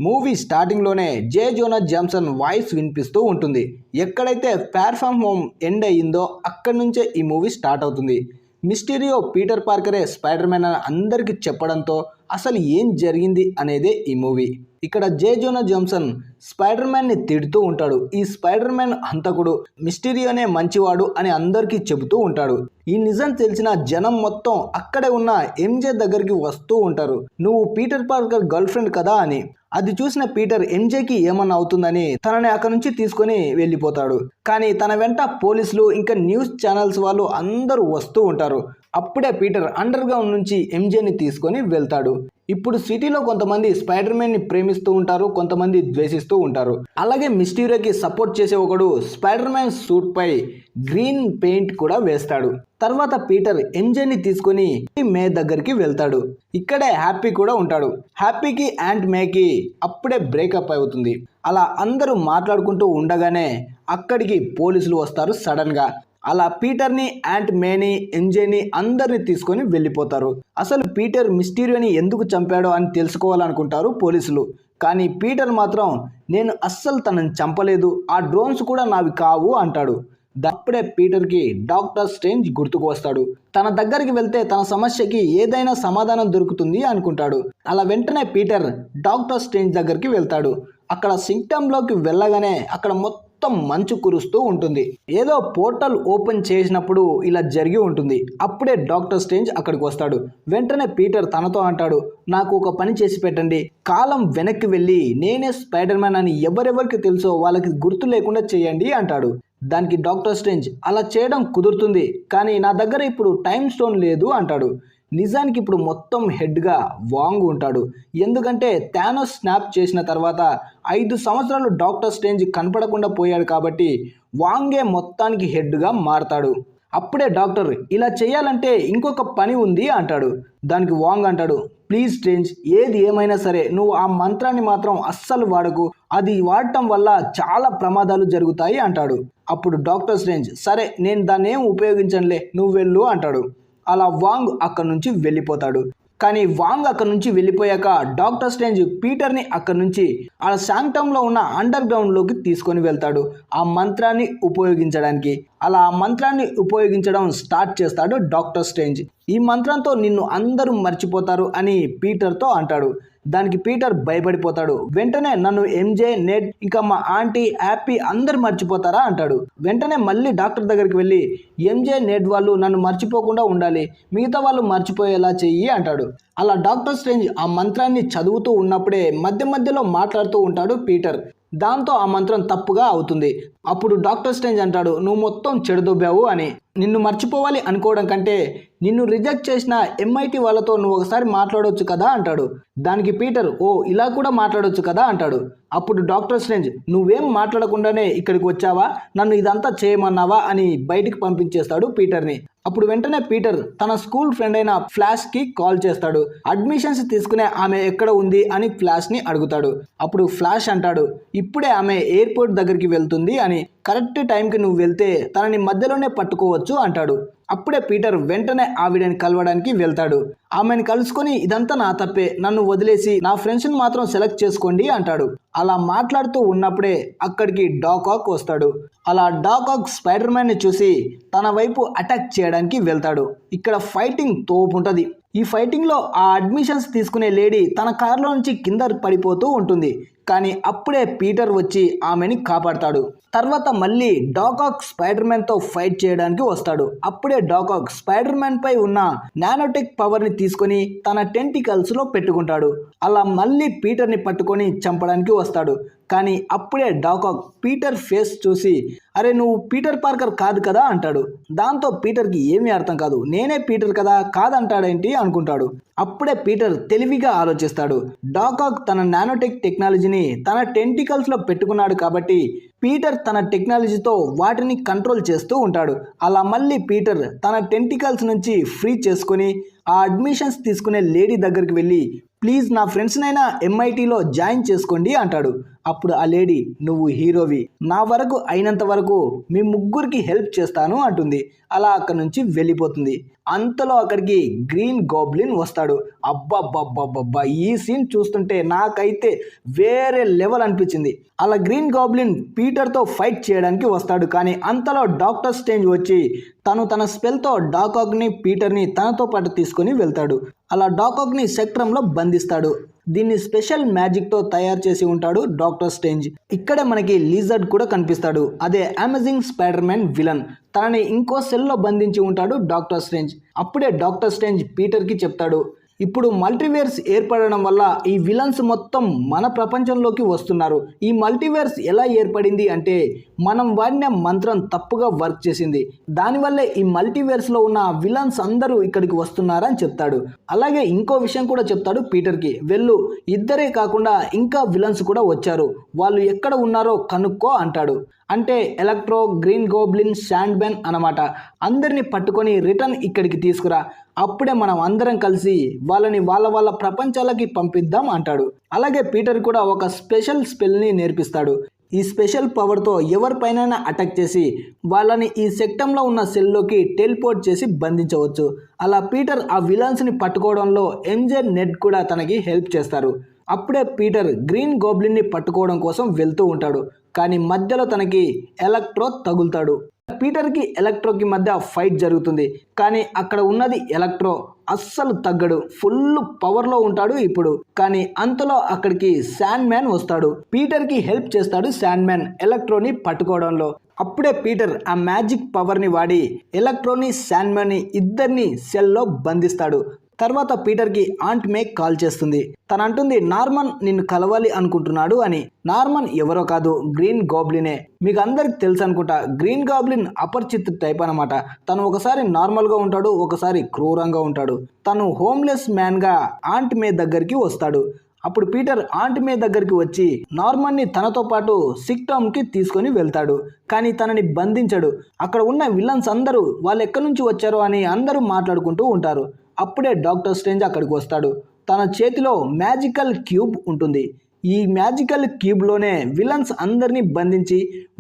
Movie స్టార్టింగ్లోనే జే Zona జామ్సన్ voice వినిపిస్తూ ఉంటుంది. ఎక్కడైతే ప్లాట్ఫామ్ హోమ్ ఎండ్ అయ్యిందో అక్కడి నుంచే ఈ మూవీ స్టార్ట్ అవుతుంది. మిస్టీరియో పీటర్ పార్కరే స్పైడర్ మ్యాన్ అని అందరికీ చెప్పడంతో అసలు ఏం జరిగింది అనేదే ఈ మూవీ. ఇక్కడ జే జోనా జామ్సన్ స్పైడర్ మ్యాన్ని తిడుతూ ఉంటాడు. ఈ స్పైడర్ మ్యాన్ హంతకుడు, మిస్టీరియోనే మంచివాడు అని అందరికీ చెబుతూ ఉంటాడు. ఈ నిజం తెలిసిన జనం మొత్తం అక్కడే ఉన్న ఎంజే దగ్గరికి వస్తూ ఉంటారు. నువ్వు పీటర్ పార్కర్ గర్ల్ ఫ్రెండ్ కదా అని. అది చూసిన పీటర్ ఎంజేకి ఏమన్నా అవుతుందని తనని అక్కడి నుంచి తీసుకొని వెళ్ళిపోతాడు. కానీ తన వెంట పోలీసులు ఇంకా న్యూస్ ఛానల్స్ వాళ్ళు అందరూ వస్తూ ఉంటారు. అప్పుడే పీటర్ అండర్ గ్రౌండ్ నుంచి ఎంజేని తీసుకొని వెళ్తాడు. ఇప్పుడు సిటీలో కొంతమంది స్పైడర్ మ్యాన్ ని ప్రేమిస్తూ ఉంటారు, కొంతమంది ద్వేషిస్తూ ఉంటారు. అలాగే మిస్టీరియోకి సపోర్ట్ చేసే ఒకడు స్పైడర్ మ్యాన్ సూట్ పై గ్రీన్ పెయింట్ కూడా వేస్తాడు. తర్వాత పీటర్ ఎంజేని తీసుకొని మే దగ్గరికి వెళ్తాడు. ఇక్కడే హ్యాపీ కూడా ఉంటాడు. హ్యాపీకి యాంట్ మేకి అప్పుడే బ్రేకప్ అవుతుంది. అలా అందరూ మాట్లాడుకుంటూ ఉండగానే అక్కడికి పోలీసులు వస్తారు సడన్ గా. అలా పీటర్ని, యాంట్ మేని, ఎంజేని అందరిని తీసుకొని వెళ్ళిపోతారు. అసలు పీటర్ మిస్టీరియోని ఎందుకు చంపాడో అని తెలుసుకోవాలనుకుంటారు పోలీసులు. కానీ పీటర్ మాత్రం నేను అస్సలు తనని చంపలేదు, ఆ డ్రోన్స్ కూడా నావి కావు అంటాడు. అప్పుడే పీటర్కి డాక్టర్ స్ట్రేంజ్ గుర్తుకు వస్తాడు. తన దగ్గరికి వెళ్తే తన సమస్యకి ఏదైనా సమాధానం దొరుకుతుంది అనుకుంటాడు. అలా వెంటనే పీటర్ డాక్టర్ స్ట్రేంజ్ దగ్గరికి వెళ్తాడు. అక్కడ సింక్టమ్లోకి వెళ్ళగానే అక్కడ మొత్తం మంచు కురుస్తూ ఉంటుంది. ఏదో పోర్టల్ ఓపెన్ చేసినప్పుడు ఇలా జరిగి ఉంటుంది. అప్పుడే డాక్టర్ స్ట్రేంజ్ అక్కడికి వస్తాడు. వెంటనే పీటర్ తనతో అంటాడు, నాకు ఒక పని చేసి పెట్టండి, కాలం వెనక్కి వెళ్ళి నేనే స్పైడర్ మ్యాన్ అని ఎవరెవరికి తెలుసో వాళ్ళకి గుర్తు లేకుండా చేయండి అంటాడు. దానికి డాక్టర్ స్ట్రేంజ్ అలా చేయడం కుదురుతుంది, కానీ నా దగ్గర ఇప్పుడు టైం స్టోన్ లేదు అంటాడు. నిజానికి ఇప్పుడు మొత్తం హెడ్గా వాంగ్ ఉంటాడు. ఎందుకంటే థానోస్ స్నాప్ చేసిన తర్వాత 5 సంవత్సరాలు డాక్టర్ స్ట్రేంజ్ కనపడకుండా పోయాడు కాబట్టి వాంగే మొత్తానికి హెడ్గా మారతాడు. అప్పుడే డాక్టర్ ఇలా చేయాలంటే ఇంకొక పని ఉంది అంటాడు. దానికి వాంగ్ అంటాడు, ప్లీజ్ స్ట్రేంజ్, ఏది ఏమైనా సరే నువ్వు ఆ మంత్రాన్ని మాత్రం అస్సలు వాడకు, అది వాడటం వల్ల చాలా ప్రమాదాలు జరుగుతాయి అంటాడు. అప్పుడు డాక్టర్ స్ట్రేంజ్ సరే నేను దాన్ని ఏం ఉపయోగించనులే, నువ్వు వెళ్ళు అంటాడు. అలా వాంగ్ అక్కడి నుంచి వెళ్ళిపోతాడు. కానీ వాంగ్ అక్కడి నుంచి వెళ్ళిపోయాక డాక్టర్ స్ట్రేంజ్ పీటర్ని అక్కడి నుంచి ఆ శాంక్టంలో ఉన్న అండర్ గ్రౌండ్లోకి తీసుకొని వెళ్తాడు ఆ మంత్రాన్ని ఉపయోగించడానికి. అలా ఆ మంత్రాన్ని ఉపయోగించడం స్టార్ట్ చేస్తాడు డాక్టర్ స్ట్రేంజ్. ఈ మంత్రంతో నిన్ను అందరూ మర్చిపోతారు అని పీటర్తో అంటాడు. దానికి పీటర్ భయపడిపోతాడు. వెంటనే నన్ను ఎంజే, నెడ్ ఇంకా మా ఆంటీ, హ్యాపీ అందరు మర్చిపోతారా అంటాడు. వెంటనే మళ్ళీ డాక్టర్ దగ్గరికి వెళ్ళి ఎంజే, నెడ్ వాళ్ళు నన్ను మర్చిపోకుండా ఉండాలి, మిగతా వాళ్ళు మర్చిపోయేలా చెయ్యి అంటాడు. అలా డాక్టర్ స్ట్రేంజ్ ఆ మంత్రాన్ని చదువుతూ ఉన్నప్పుడే మధ్య మధ్యలో మాట్లాడుతూ ఉంటాడు పీటర్. దాంతో ఆ మంత్రం తప్పుగా అవుతుంది. అప్పుడు డాక్టర్ స్ట్రేంజ్ అంటాడు, నువ్వు మొత్తం చెడదొబ్బావు అని. నిన్ను మర్చిపోవాలి అనుకోవడం కంటే నిన్ను రిజెక్ట్ చేసిన ఎంఐటి వాళ్ళతో నువ్వు ఒకసారి మాట్లాడవచ్చు కదా అంటాడు. దానికి పీటర్ ఓ ఇలా కూడా మాట్లాడవచ్చు కదా అంటాడు. అప్పుడు డాక్టర్ స్ట్రేంజ్ నువ్వేం మాట్లాడకుండానే ఇక్కడికి వచ్చావా, నన్ను ఇదంతా చేయమన్నావా అని బయటికి పంపించేస్తాడు పీటర్ని. అప్పుడు వెంటనే పీటర్ తన స్కూల్ ఫ్రెండ్ అయిన ఫ్లాష్కి కాల్ చేస్తాడు. అడ్మిషన్స్ తీసుకునే ఆమె ఎక్కడ ఉంది అని ఫ్లాష్ని అడుగుతాడు. అప్పుడు ఫ్లాష్ అంటాడు, ఇప్పుడే ఆమె ఎయిర్పోర్ట్ దగ్గరికి వెళ్తుంది అని, కరెక్ట్ టైంకి నువ్వు వెళ్తే తనని మధ్యలోనే పట్టుకోవచ్చు అంటాడు. అప్పుడే పీటర్ వెంటనే ఆవిడని కలవడానికి వెళ్తాడు. ఆమెను కలుసుకొని ఇదంతా నా తప్పే, నన్ను వదిలేసి నా ఫ్రెండ్స్ని మాత్రం సెలెక్ట్ చేసుకోండి అంటాడు. అలా మాట్లాడుతూ ఉన్నప్పుడే అక్కడికి డాక్ ఆక్ వస్తాడు. అలా డాక్ ఆక్ స్పైడర్ మ్యాన్ని చూసి తన వైపు అటాక్ చేయడానికి వెళ్తాడు. ఇక్కడ ఫైటింగ్ తోపు ఉంటుంది. ఈ ఫైటింగ్లో ఆ అడ్మిషన్స్ తీసుకునే లేడీ తన కార్లో నుంచి కింద పడిపోతూ ఉంటుంది. కానీ అప్పుడే పీటర్ వచ్చి ఆమెని కాపాడతాడు. తర్వాత మళ్ళీ డాక్ ఆక్ స్పైడర్ మ్యాన్తో ఫైట్ చేయడానికి వస్తాడు. అప్పుడే డాక్ ఆక్ స్పైడర్ మ్యాన్ పై ఉన్న నానోటెక్ పవర్ని తీసుకొని తన టెంటికల్స్లో పెట్టుకుంటాడు. అలా మళ్ళీ పీటర్ని పట్టుకొని చంపడానికి వస్తాడు. కానీ అప్పుడే డాక్ ఆక్ పీటర్ ఫేస్ చూసి అరే నువ్వు పీటర్ పార్కర్ కాదు కదా అంటాడు. దాంతో పీటర్కి ఏమీ అర్థం కాదు. నేనే పీటర్ కదా, కాదంటాడేంటి అనుకుంటాడు. అప్పుడే పీటర్ తెలివిగా ఆలోచిస్తాడు. డాక్ ఆక్ తన నానోటెక్ టెక్నాలజీని తన టెంటికల్స్లో పెట్టుకున్నాడు కాబట్టి పీటర్ తన టెక్నాలజీతో వాటిని కంట్రోల్ చేస్తూ ఉంటాడు. అలా మళ్ళీ పీటర్ తన టెంటికల్స్ నుంచి ఫ్రీ చేసుకొని ఆ అడ్మిషన్స్ తీసుకునే లేడీ దగ్గరికి వెళ్ళి ప్లీజ్ నా ఫ్రెండ్స్నైనా ఎంఐటీలో జాయిన్ చేసుకోండి అంటాడు. అప్పుడు ఆ లేడీ, నువ్వు హీరోవి, నా వరకు అయినంత వరకు మీ ముగ్గురికి హెల్ప్ చేస్తాను అంటుంది. అలా అక్కడి నుంచి వెళ్ళిపోతుంది. అంతలో అక్కడికి గ్రీన్ గోబ్లిన్ వస్తాడు. అబ్బబ్బబ్బబ్బబ్బా, ఈ సీన్ చూస్తుంటే నాకైతే వేరే లెవెల్ అనిపించింది. అలా గ్రీన్ గోబ్లిన్ పీటర్తో ఫైట్ చేయడానికి వస్తాడు. కానీ అంతలో డాక్టర్ స్ట్రేంజ్ వచ్చి తన స్పెల్తో డాకాక్ని పీటర్ని తనతో పాటు తీసుకొని వెళ్తాడు. అలా డాకాక్ని సెక్ట్రంలో బంధిస్తాడు. దీన్ని స్పెషల్ మ్యాజిక్తో తయారు చేసి ఉంటాడు డాక్టర్ స్ట్రేంజ్. ఇక్కడే మనకి లిజర్డ్ కూడా కనిపిస్తాడు. అదే అమేజింగ్ స్పైడర్ మ్యాన్ విలన్. తనని ఇంకో సెల్లో బంధించి ఉంటాడు డాక్టర్ స్ట్రేంజ్. అప్పుడే డాక్టర్ స్ట్రేంజ్ పీటర్కి చెప్తాడు, ఇప్పుడు మల్టీవర్స్ ఏర్పడడం వల్ల ఈ విలన్స్ మొత్తం మన ప్రపంచంలోకి వస్తున్నారు. ఈ మల్టీవర్స్ ఎలా ఏర్పడింది అంటే మనం వాడిన మంత్రం తప్పుగా వర్క్ చేసింది. దానివల్లే ఈ మల్టీవర్స్లో ఉన్న విలన్స్ అందరూ ఇక్కడికి వస్తున్నారని చెప్తాడు. అలాగే ఇంకో విషయం కూడా చెప్తాడు పీటర్కి, వెళ్ళు, ఇద్దరే కాకుండా ఇంకా విలన్స్ కూడా వచ్చారు, వాళ్ళు ఎక్కడ ఉన్నారో కనుక్కో అంటాడు. అంటే electro, green goblin, sand man అన్నమాట. అందరినీ పట్టుకొని రిటర్న్ ఇక్కడికి తీసుకురా, అప్పుడే మనం అందరం కలిసి వాళ్ళని వాళ్ళ ప్రపంచాలకి పంపిద్దాం అంటాడు. అలాగే పీటర్ కూడా ఒక స్పెషల్ స్పెల్ని నేర్పిస్తాడు. ఈ స్పెషల్ పవర్తో ఎవరిపైన అటాక్ చేసి వాళ్ళని ఈ సెక్టంలో ఉన్న సెల్లోకి టెలిపోర్ట్ చేసి బంధించవచ్చు. అలా పీటర్ ఆ విలన్స్ని పట్టుకోవడంలో ఎంజే, నెడ్ కూడా తనకి హెల్ప్ చేస్తారు. అప్పుడే పీటర్ గ్రీన్ గోబ్లిన్ని పట్టుకోవడం కోసం వెళ్తూ ఉంటాడు. కానీ మధ్యలో తనకి ఎలక్ట్రో తగులుతాడు. పీటర్కి ఎలక్ట్రోకి మధ్య ఫైట్ జరుగుతుంది. కానీ అక్కడ ఉన్నది ఎలక్ట్రో అస్సలు తగ్గడు, ఫుల్ పవర్లో ఉంటాడు ఇప్పుడు. కానీ అంతలో అక్కడికి శాండ్ మ్యాన్ వస్తాడు. పీటర్కి హెల్ప్ చేస్తాడు శాండ్ మ్యాన్ ఎలక్ట్రోని పట్టుకోవడంలో. అప్పుడే పీటర్ ఆ మ్యాజిక్ పవర్ని వాడి ఎలక్ట్రోని, శాండ్ మ్యాన్ని ఇద్దరిని సెల్లో బంధిస్తాడు. తర్వాత పీటర్కి ఆంట్ మే కాల్ చేస్తుంది. తను అంటుంది, నార్మన్ నిన్ను కలవాలి అనుకుంటున్నాడు అని. నార్మన్ ఎవరో కాదు, గ్రీన్ గోబ్లినే. మీకు అందరికి తెలుసు అనుకుంటా, గ్రీన్ గోబ్లిన్ అపరిచిత టైప్ అనమాట. తను ఒకసారి నార్మల్గా ఉంటాడు, ఒకసారి క్రూరంగా ఉంటాడు. తను హోమ్లెస్ మ్యాన్గా ఆంట్ మే దగ్గరికి వస్తాడు. అప్పుడు పీటర్ ఆంట్ మే దగ్గరికి వచ్చి నార్మన్ని తనతో పాటు సిక్టామ్కి తీసుకొని వెళ్తాడు. కానీ తనని బంధించడు. అక్కడ ఉన్న విలన్స్ అందరూ వాళ్ళు ఎక్కడి నుంచి వచ్చారో అని అందరూ మాట్లాడుకుంటూ ఉంటారు. అప్పుడే డాక్టర్ స్ట్రేంజ్ అక్కడికి వస్తాడు. తన చేతిలో మ్యాజికల్ క్యూబ్ ఉంటుంది. ఈ మ్యాజికల్ క్యూబ్లోనే విలన్స్ అందరినీ బంధించి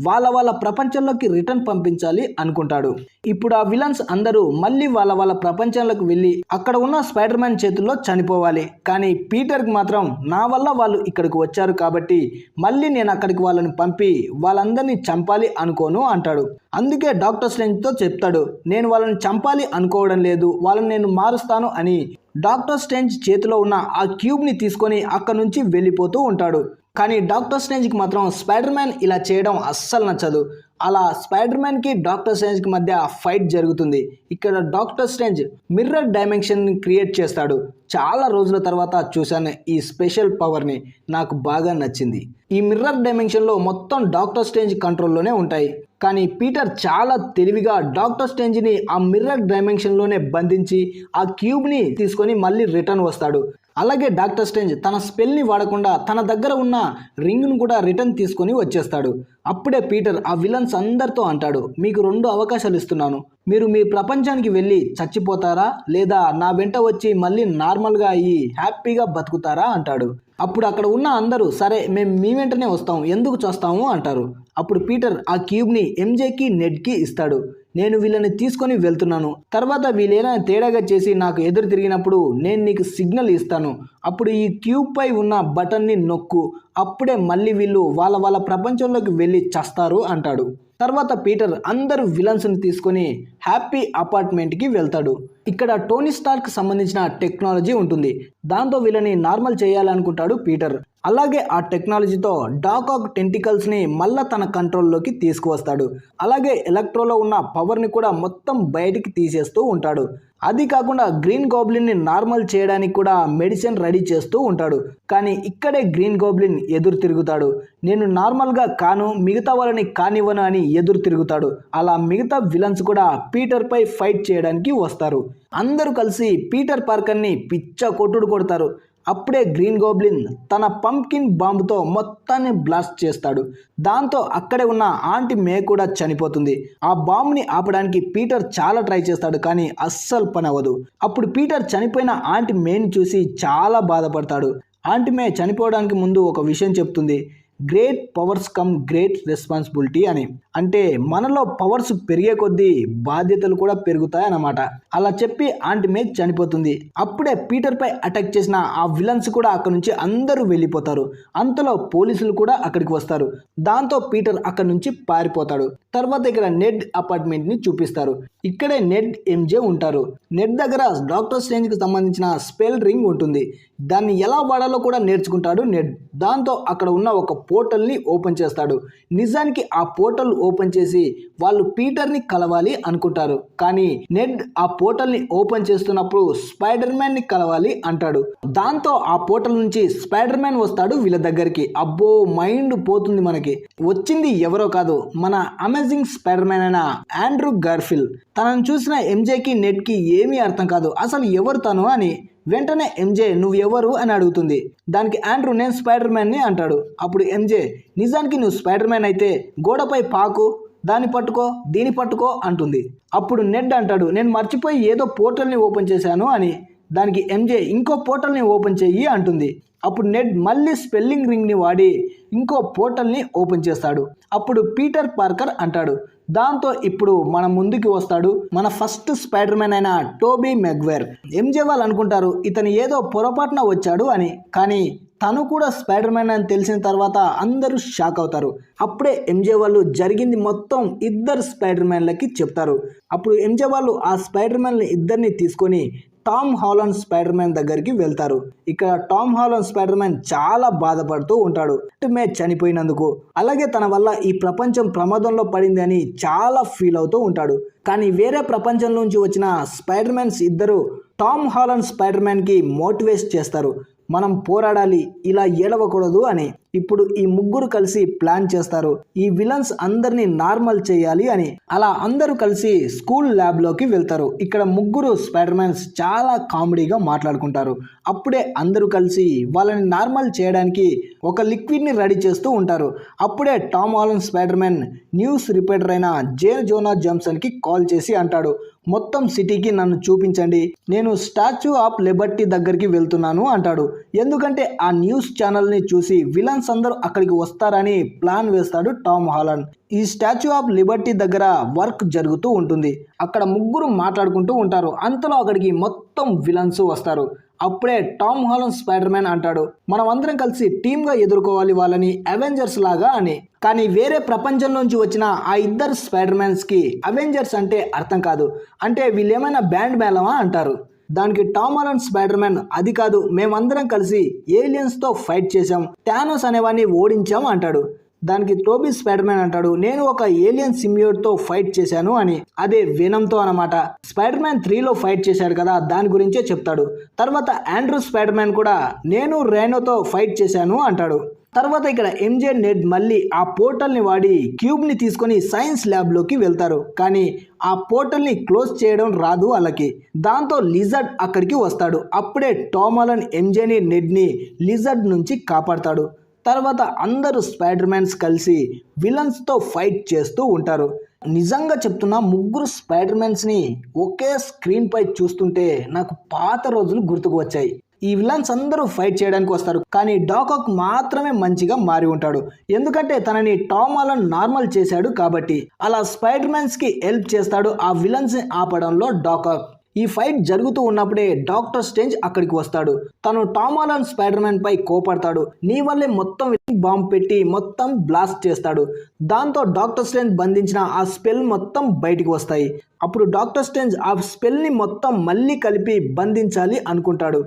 వాళ్ళ ప్రపంచంలోకి రిటర్న్ పంపించాలి అనుకుంటాడు. ఇప్పుడు ఆ విలన్స్ అందరూ మళ్ళీ వాళ్ళ ప్రపంచంలోకి వెళ్ళి అక్కడ ఉన్న స్పైడర్ మ్యాన్ చేతుల్లో చనిపోవాలి. కానీ పీటర్కి మాత్రం నా వల్ల వాళ్ళు ఇక్కడికి వచ్చారు కాబట్టి మళ్ళీ నేను అక్కడికి వాళ్ళని పంపి వాళ్ళందరినీ చంపాలి అనుకోను అంటాడు. అందుకే డాక్టర్ స్ట్రేంజ్తో చెప్తాడు, నేను వాళ్ళని చంపాలి అనుకోవడం లేదు, వాళ్ళని నేను మారుస్తాను అని. డాక్టర్ స్ట్రేంజ్ చేతిలో ఉన్న ఆ క్యూబ్ని తీసుకొని అక్కడి నుంచి వెళ్ళిపోతూ ఉంటాడు. కానీ డాక్టర్ స్ట్రేంజ్కి మాత్రం స్పైడర్ మ్యాన్ ఇలా చేయడం అస్సలు నచ్చదు. అలా స్పైడర్ మ్యాన్కి డాక్టర్ స్ట్రేంజ్కి మధ్య ఫైట్ జరుగుతుంది. ఇక్కడ డాక్టర్ స్ట్రేంజ్ మిర్రర్ డైమెన్షన్ని క్రియేట్ చేస్తాడు. చాలా రోజుల తర్వాత చూశాను ఈ స్పెషల్ పవర్ని, నాకు బాగా నచ్చింది. ఈ మిర్రర్ డైమెన్షన్లో మొత్తం డాక్టర్ స్ట్రేంజ్ కంట్రోల్లోనే ఉంటాయి. కానీ పీటర్ చాలా తెలివిగా డాక్టర్ స్ట్రేంజ్ని ఆ మిర్రర్ డైమెన్షన్లోనే బంధించి ఆ క్యూబ్ని తీసుకొని మళ్ళీ రిటర్న్ వస్తాడు. అలాగే డాక్టర్ స్ట్రేంజ్ తన స్పెల్ని వాడకుండా తన దగ్గర ఉన్న రింగ్ను కూడా రిటర్న్ తీసుకొని వచ్చేస్తాడు. అప్పుడే పీటర్ ఆ విలన్స్ అందరితో అంటాడు, మీకు 2 అవకాశాలు ఇస్తున్నాను, మీరు మీ ప్రపంచానికి వెళ్ళి చచ్చిపోతారా లేదా నా వెంట వచ్చి మళ్ళీ నార్మల్గా అయ్యి హ్యాపీగా బతుకుతారా అంటాడు. అప్పుడు అక్కడ ఉన్న అందరూ సరే మేము మీ వెంటనే వస్తాం, ఎందుకు చేస్తాము అంటారు. అప్పుడు పీటర్ ఆ క్యూబ్ని ఎంజేకి, నెడ్కి ఇస్తాడు. నేను వీళ్ళని తీసుకొని వెళ్తున్నాను, తర్వాత వీళ్ళేనా తేడాగా చేసి నాకు ఎదురు తిరిగినప్పుడు నేను నీకు సిగ్నల్ ఇస్తాను, అప్పుడు ఈ క్యూబ్ పై ఉన్న బటన్ని నొక్కు, అప్పుడే మళ్ళీ వీళ్ళు వాళ్ళ ప్రపంచంలోకి వెళ్ళి చస్తారు అంటాడు. తర్వాత పీటర్ అందరూ విలన్స్ని తీసుకొని హ్యాపీ అపార్ట్మెంట్కి వెళ్తాడు. ఇక్కడ టోనీ స్టార్క్ సంబంధించిన టెక్నాలజీ ఉంటుంది. దాంతో వీళ్ళని నార్మల్ చేయాలనుకుంటాడు పీటర్. అలాగే ఆ టెక్నాలజీతో డాకాక్ టెంటికల్స్ని మళ్ళా తన కంట్రోల్లోకి తీసుకువస్తాడు. అలాగే ఎలక్ట్రోలో ఉన్న పవర్ని కూడా మొత్తం బయటికి తీసేస్తూ ఉంటాడు. అది కాకుండా గ్రీన్ గోబ్లిన్ని నార్మల్ చేయడానికి కూడా మెడిసిన్ రెడీ చేస్తూ ఉంటాడు. కానీ ఇక్కడే గ్రీన్ గోబ్లిన్ ఎదురు తిరుగుతాడు. నేను నార్మల్గా కాను, మిగతా వాళ్ళని కానివ్వను అని ఎదురు తిరుగుతాడు. అలా మిగతా విలన్స్ కూడా పీటర్పై ఫైట్ చేయడానికి వస్తారు. అందరూ కలిసి పీటర్ పార్కర్ని పిచ్చ కొట్టుడు కొడతారు. అప్పుడే గ్రీన్ గోబ్లిన్ తన పంప్కిన్ బాంబుతో మొత్తాన్ని బ్లాస్ట్ చేస్తాడు. దాంతో అక్కడే ఉన్న ఆంటీ మే కూడా చనిపోతుంది. ఆ బాంబుని ఆపడానికి పీటర్ చాలా ట్రై చేస్తాడు, కానీ అస్సలు పని అవ్వదు. అప్పుడు పీటర్ చనిపోయిన ఆంటీ మేని చూసి చాలా బాధపడతాడు. ఆంటీ మే చనిపోవడానికి ముందు ఒక విషయం చెప్తుంది, great powers come great responsibility అని. అంటే మనలో పవర్స్ పెరిగే కొద్దీ బాధ్యతలు కూడా పెరుగుతాయి అన్నమాట. అలా చెప్పి ఆంటీ మే చనిపోతుంది. అప్పుడే పీటర్ పై అటాక్ చేసిన ఆ విలన్స్ కూడా అక్కడ నుంచి అందరూ వెళ్ళిపోతారు. అంతలో పోలీసులు కూడా అక్కడికి వస్తారు. దాంతో పీటర్ అక్కడి నుంచి పారిపోతాడు. తర్వాత ఇక్కడ నెడ్ అపార్ట్మెంట్ ని చూపిస్తారు. ఇక్కడే నెడ్ ఎంజే ఉంటారు. నెడ్ దగ్గర డాక్టర్ స్ట్రేంజ్ కి సంబంధించిన స్పెల్ రింగ్ ఉంటుంది. దాన్ని ఎలా వాడాలో కూడా నేర్చుకుంటాడు నెడ్. దాంతో అక్కడ ఉన్న ఒక పోర్టల్ని ఓపెన్ చేస్తాడు. నిజానికి ఆ పోర్టల్ ఓపెన్ చేసి వాళ్ళు పీటర్ని కలవాలి అనుకుంటారు. కానీ నెడ్ ఆ పోర్టల్ని ఓపెన్ చేస్తున్నప్పుడు స్పైడర్ మ్యాన్ ని కలవాలి అంటాడు. దాంతో ఆ పోర్టల్ నుంచి స్పైడర్ మ్యాన్ వస్తాడు వీళ్ళ దగ్గరికి. అబ్బో మైండ్ పోతుంది మనకి. వచ్చింది ఎవరో కాదు, మన అమేజింగ్ స్పైడర్ మ్యాన్ అయిన ఆండ్రూ గార్ఫిల్డ్. తనను చూసిన ఎంజేకి నెడ్కి ఏమీ అర్థం కాదు, అసలు ఎవరు తను అని. వెంటనే ఎంజే నువ్వు ఎవరు అని అడుగుతుంది. దానికి ఆండ్రూ నేను స్పైడర్ మ్యాన్ని అంటాడు. అప్పుడు ఎంజే నిజానికి నువ్వు స్పైడర్ మ్యాన్ అయితే గోడపై పాకు, దాన్ని పట్టుకో, దీన్ని పట్టుకో అంటుంది. అప్పుడు నెడ్ అంటాడు నేను మర్చిపోయి ఏదో పోర్టల్ని ఓపెన్ చేశాను అని. దానికి ఎంజే ఇంకో పోర్టల్ని ఓపెన్ చెయ్యి అంటుంది. అప్పుడు నెడ్ మళ్ళీ స్పెల్లింగ్ రింగ్ని వాడి ఇంకో పోర్టల్ని ఓపెన్ చేస్తాడు. అప్పుడు పీటర్ పార్కర్ అంటాడు. దాంతో ఇప్పుడు మన ముందుకి వస్తాడు మన ఫస్ట్ స్పైడర్ మ్యాన్ అయిన టోబీ మెగ్వైర్. ఎంజే వాళ్ళు అనుకుంటారు ఇతను ఏదో పొరపాటున వచ్చాడు అని. కానీ తను కూడా స్పైడర్ మ్యాన్ అని తెలిసిన తర్వాత అందరూ షాక్ అవుతారు. అప్పుడే ఎంజే వాళ్ళు జరిగింది మొత్తం ఇద్దరు స్పైడర్ మ్యాన్లకి చెప్తారు. అప్పుడు ఎంజే వాళ్ళు ఆ స్పైడర్ మ్యాన్ ఇద్దరిని తీసుకొని టామ్ హాలండ్ స్పైడర్ మ్యాన్ దగ్గరికి వెళ్తారు. ఇక్కడ టామ్ హాలండ్ స్పైడర్ మ్యాన్ చాలా బాధపడుతూ ఉంటాడు మే చనిపోయినందుకు. అలాగే తన వల్ల ఈ ప్రపంచం ప్రమాదంలో పడింది అని చాలా ఫీల్ అవుతూ ఉంటాడు. కానీ వేరే ప్రపంచం నుంచి వచ్చిన స్పైడర్ మ్యాన్స్ ఇద్దరు టామ్ హాలండ్ స్పైడర్ మ్యాన్ కి మోటివేట్ చేస్తారు. మనం పోరాడాలి, ఇలా ఏడవకూడదు అని. ఇప్పుడు ఈ ముగ్గురు కలిసి ప్లాన్ చేస్తారు ఈ విలన్స్ అందరినీ నార్మల్ చేయాలి అని. అలా అందరూ కలిసి స్కూల్ ల్యాబ్ లోకి వెళ్తారు. ఇక్కడ ముగ్గురు స్పైడర్ మ్యాన్స్ చాలా కామెడీగా మాట్లాడుకుంటారు. అప్పుడే అందరూ కలిసి వాళ్ళని నార్మల్ చేయడానికి ఒక లిక్విడ్ ని రెడీ చేస్తూ ఉంటారు. అప్పుడే Tom Holland Spider Man news reporter అయిన జే జోనా జామ్సన్ కి కాల్ చేసి అంటాడు మొత్తం సిటీకి నన్ను చూపించండి, నేను స్టాచ్యూ ఆఫ్ లిబర్టీ దగ్గరికి వెళ్తున్నాను అంటాడు. ఎందుకంటే ఆ న్యూస్ ఛానల్ని చూసి విలన్స్ అందరూ అక్కడికి వస్తారని ప్లాన్ వేస్తాడు టామ్ హాలండ్. ఈ స్టాచ్యూ ఆఫ్ లిబర్టీ దగ్గర వర్క్ జరుగుతూ ఉంటుంది. అక్కడ ముగ్గురు మాట్లాడుకుంటూ ఉంటారు. అంతలో అక్కడికి మొత్తం విలన్స్ వస్తారు. అప్పుడే టామ్ హాలండ్ స్పైడర్ మ్యాన్ అంటాడు మనం అందరం కలిసి టీమ్గా ఎదుర్కోవాలి వాళ్ళని అవెంజర్స్ లాగా అని. కానీ వేరే ప్రపంచం నుంచి వచ్చిన ఆ ఇద్దరు స్పైడర్ మ్యాన్స్కి అవెంజర్స్ అంటే అర్థం కాదు. అంటే వీళ్ళేమైనా బ్యాండ్ మేళమా అంటారు. దానికి టామ్ హాలండ్ స్పైడర్ మ్యాన్ అది కాదు, మేమందరం కలిసి ఏలియన్స్తో ఫైట్ చేశాం, థానోస్ అనేవాడిని ఓడించాం అంటాడు. దానికి టోబీ స్పైడర్ మ్యాన్ అంటాడు నేను ఒక ఏలియన్ సిమ్యూట్తో ఫైట్ చేశాను అని. అదే వెనంతో అనమాట. స్పైడర్ మ్యాన్ 3లో ఫైట్ చేశాడు కదా, దాని గురించే చెప్తాడు. తర్వాత ఆండ్రూ స్పైడర్ మ్యాన్ కూడా నేను రైనోతో ఫైట్ చేశాను అంటాడు. తర్వాత ఇక్కడ ఎంజే నెడ్ మళ్ళీ ఆ పోర్టల్ని వాడి క్యూబ్ని తీసుకొని సైన్స్ ల్యాబ్లోకి వెళ్తారు. కానీ ఆ పోర్టల్ని క్లోజ్ చేయడం రాదు వాళ్ళకి. దాంతో లిజర్డ్ అక్కడికి వస్తాడు. అప్పుడే టామ్ హాలండ్ ఎంజేని నెడ్ని లిజర్డ్ నుంచి కాపాడతాడు. తర్వాత అందరూ స్పైడర్ మ్యాన్స్ కలిసి విలన్స్తో ఫైట్ చేస్తూ ఉంటారు. నిజంగా చెప్తున్నా ముగ్గురు స్పైడర్ మ్యాన్స్ని ఒకే స్క్రీన్ పై చూస్తుంటే నాకు పాత రోజులు గుర్తుకు వచ్చాయి. ఈ విలన్స్ అందరూ ఫైట్ చేయడానికి వస్తారు. కానీ డాక్ ఆక్ మాత్రమే మంచిగా మారి ఉంటాడు. ఎందుకంటే తనని టామ్ హాలండ్ నార్మల్ చేశాడు కాబట్టి. అలా స్పైడర్ మ్యాన్స్కి హెల్ప్ చేస్తాడు ఆ విలన్స్ని ఆపడంలో డాక్ ఆక్. ఈ ఫైట్ జరుగుతూ ఉన్నప్పుడే డాక్టర్ స్ట్రేంజ్ అక్కడికి వస్తాడు. తను టామ్ హాలండ్ స్పైడర్ మ్యాన్ పై కోపడతాడు. నీ వల్లే మొత్తం బాంబ్ పెట్టి మొత్తం బ్లాస్ట్ చేస్తాడు. దాంతో డాక్టర్ స్ట్రేంజ్ బంధించిన ఆ స్పెల్ మొత్తం బయటికి వస్తాయి. అప్పుడు డాక్టర్ స్ట్రేంజ్ ఆ స్పెల్ని మొత్తం మళ్ళీ కలిపి బంధించాలి అనుకుంటాడు.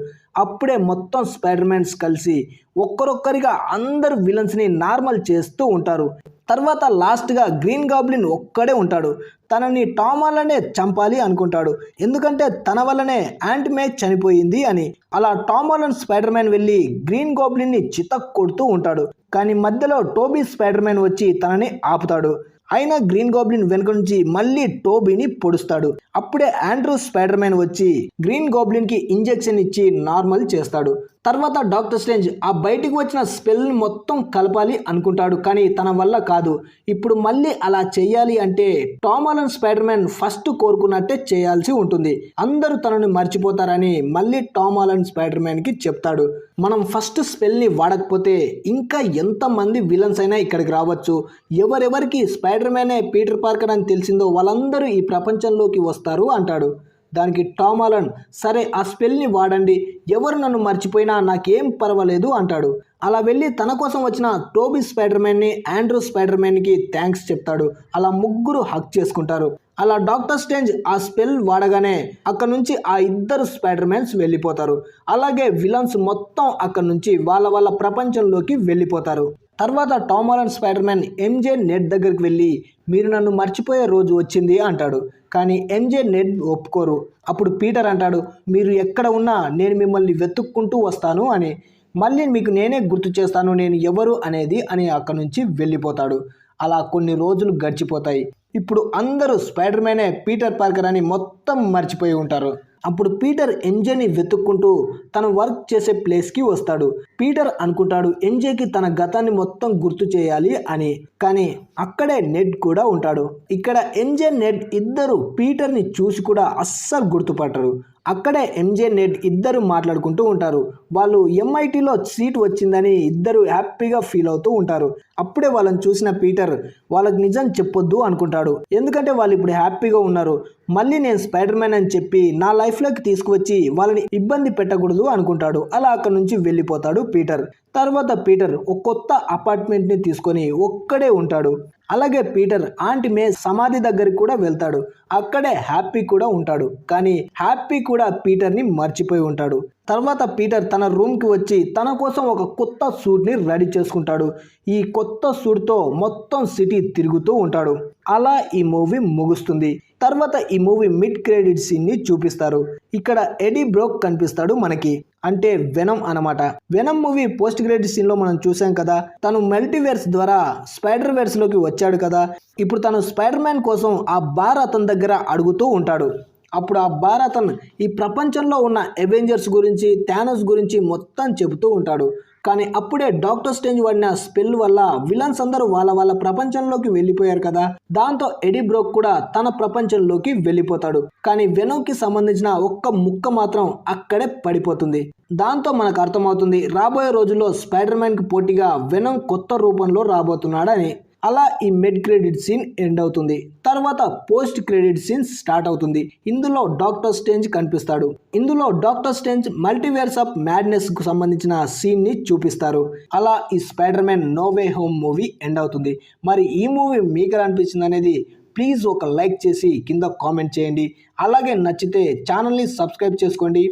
అప్పుడే మొత్తం స్పైడర్ మ్యాన్స్ కలిసి ఒక్కరొక్కరిగా అందరు విలన్స్ని నార్మల్ చేస్తూ ఉంటారు. తర్వాత లాస్ట్గా గ్రీన్ గాబ్లిన్ ఒక్కడే ఉంటాడు. తనని టామ్ హాలండే చంపాలి అనుకుంటాడు. ఎందుకంటే తన వల్లనే యాంట్ మే చనిపోయింది అని. అలా టామ్ హాలండ్ స్పైడర్ మ్యాన్ వెళ్ళి గ్రీన్ గాబ్లిన్ని చితక్ కొడుతూ ఉంటాడు. కానీ మధ్యలో టోబీ స్పైడర్ మ్యాన్ వచ్చి తనని ఆపుతాడు. అయినా గ్రీన్ గాబ్లిన్ వెనుక నుంచి మళ్ళీ టోబీని పొడుస్తాడు. అప్పుడే ఆండ్రూ స్పైడర్ మ్యాన్ వచ్చి గ్రీన్ గాబ్లిన్ కి ఇంజెక్షన్ ఇచ్చి నార్మల్ చేస్తాడు. తర్వాత డాక్టర్ స్ట్రేంజ్ ఆ బయటికి వచ్చిన స్పెల్ని మొత్తం కలపాలి అనుకుంటాడు, కానీ తన వల్ల కాదు. ఇప్పుడు మళ్ళీ అలా చేయాలి అంటే Tom Holland Spider Man first కోరుకున్నట్టే చేయాల్సి ఉంటుంది. అందరూ తనని మర్చిపోతారని మళ్ళీ టామ్ హాలండ్ స్పైడర్ మ్యాన్ కి చెప్తాడు. మనం ఫస్ట్ స్పెల్ని వాడకపోతే ఇంకా ఎంతమంది విలన్స్ అయినా ఇక్కడికి రావచ్చు. ఎవరెవరికి స్పైడర్ మ్యానే పీటర్ పార్కర్ అని తెలిసిందో వాళ్ళందరూ ఈ ప్రపంచంలోకి వస్తారు అంటాడు. దానికి టామ్ హాలండ్ సరే ఆ స్పెల్ని వాడండి, ఎవరు నన్ను మర్చిపోయినా నాకేం పర్వాలేదు అంటాడు. అలా వెళ్ళి తన కోసం వచ్చిన టోబీ స్పైడర్ మ్యాన్ని, ఆండ్రూ స్పైడర్ మ్యాన్కి థ్యాంక్స్ చెప్తాడు. అలా ముగ్గురు హగ్ చేసుకుంటారు. అలా డాక్టర్ స్ట్రేంజ్ ఆ స్పెల్ వాడగానే అక్కడ నుంచి ఆ ఇద్దరు స్పైడర్ మ్యాన్స్ వెళ్ళిపోతారు. అలాగే విలన్స్ మొత్తం అక్కడ నుంచి వాళ్ళ ప్రపంచంలోకి వెళ్ళిపోతారు. తర్వాత Tom Holland Spider Man MJ Ned దగ్గరికి వెళ్ళి మీరు నన్ను మర్చిపోయే రోజు వచ్చింది అంటాడు. కానీ ఎంజే నెడ్ ఒప్పుకోరు. అప్పుడు పీటర్ అంటాడు మీరు ఎక్కడ ఉన్నా నేను మిమ్మల్ని వెతుక్కుంటూ వస్తాను అని, మళ్ళీ మీకు నేనే గుర్తు చేస్తాను నేను ఎవరు అనేది అని అక్కడ నుంచి వెళ్ళిపోతాడు. అలా కొన్ని రోజులు గడిచిపోతాయి. ఇప్పుడు అందరూ స్పైడర్ మ్యానే పీటర్ పార్కర్ అని మొత్తం మర్చిపోయి ఉంటారు. అప్పుడు పీటర్ ఎంజేని వెతుక్కుంటూ తన వర్క్ చేసే ప్లేస్కి వస్తాడు. పీటర్ అనుకుంటాడు ఎంజేకి తన గతాన్ని మొత్తం గుర్తు చేయాలి అని, కానీ అక్కడే నెడ్ కూడా ఉంటాడు. ఇక్కడ ఎంజే నెడ్ ఇద్దరు పీటర్ని చూసి కూడా అస్సలు గుర్తుపట్టరు. అక్కడే ఎంజే నెడ్ ఇద్దరు మాట్లాడుకుంటూ ఉంటారు. వాళ్ళు ఎంఐటీలో సీట్ వచ్చిందని ఇద్దరు హ్యాపీగా ఫీల్ అవుతూ ఉంటారు. అప్పుడే వాళ్ళని చూసిన పీటర్ వాళ్ళకి నిజం చెప్పొద్దు అనుకుంటాడు, ఎందుకంటే వాళ్ళు ఇప్పుడు హ్యాపీగా ఉన్నారు. మళ్ళీ నేను స్పైడర్ మ్యాన్ అని చెప్పి నా లైఫ్లోకి తీసుకువచ్చి వాళ్ళని ఇబ్బంది పెట్టకూడదు అనుకుంటాడు. అలా అక్కడ నుంచి వెళ్ళిపోతాడు పీటర్. తర్వాత పీటర్ ఒక కొత్త అపార్ట్మెంట్ని తీసుకొని ఒక్కడే ఉంటాడు. అలాగే పీటర్ ఆంటీ మే సమాధి దగ్గరికి కూడా వెళ్తాడు. అక్కడే హ్యాపీ కూడా ఉంటాడు. కానీ హ్యాపీ కూడా పీటర్ని మర్చిపోయి ఉంటాడు. తర్వాత పీటర్ తన రూమ్కి వచ్చి తన కోసం ఒక కొత్త సూట్ని రెడీ చేసుకుంటాడు. ఈ కొత్త సూట్తో మొత్తం సిటీ తిరుగుతూ ఉంటాడు. అలా ఈ మూవీ ముగుస్తుంది. తర్వాత ఈ మూవీ మిడ్ క్రెడిట్ సీన్ని చూపిస్తారు. ఇక్కడ ఎడీ బ్రోక్ కనిపిస్తాడు మనకి, అంటే వెనమ్ అనమాట. వెనమ్ మూవీ పోస్ట్ క్రెడిట్ సీన్లో మనం చూసాం కదా, తను మల్టీవర్స్ ద్వారా స్పైడర్ వర్స్ లోకి వచ్చాడు కదా. ఇప్పుడు తను స్పైడర్ మ్యాన్ కోసం ఆ బార్ అతని దగ్గర అడుగుతూ ఉంటాడు. అప్పుడు ఆ బార్ అతను ఈ ప్రపంచంలో ఉన్న అవెంజర్స్ గురించి, థానోస్ గురించి మొత్తం చెబుతూ ఉంటాడు. కానీ అప్పుడే డాక్టర్ స్ట్రేంజ్ వాడిన స్పెల్ వల్ల విలన్స్ అందరూ వాళ్ళ ప్రపంచంలోకి వెళ్ళిపోయారు కదా. దాంతో ఎడీ బ్రోక్ కూడా తన ప్రపంచంలోకి వెళ్ళిపోతాడు. కానీ వెనమ్కి సంబంధించిన ఒక్క ముక్క మాత్రం అక్కడే పడిపోతుంది. దాంతో మనకు అర్థమవుతుంది రాబోయే రోజుల్లో స్పైడర్ మ్యాన్కి పోటీగా వెనమ్ కొత్త రూపంలో రాబోతున్నాడని. అలా ఈ మిడ్ క్రెడిట్ సీన్ ఎండ్ అవుతుంది. తర్వాత పోస్ట్ క్రెడిట్ సీన్ స్టార్ట్ అవుతుంది. ఇందులో డాక్టర్ స్ట్రేంజ్ కనిపిస్తాడు. ఇందులో doctor strange multiverse of madness కు సంబంధించిన సీన్ ని చూపిస్తారు. అలా ఈ Spider Man no way home movie end అవుతుంది. మరి ఈ మూవీ మీకు ఎలా అనిపించింది అనేది ప్లీజ్ ఒక లైక్ చేసి కింద కామెంట్ చేయండి. అలాగే నచ్చితే ఛానల్ని సబ్స్క్రైబ్ చేసుకోండి.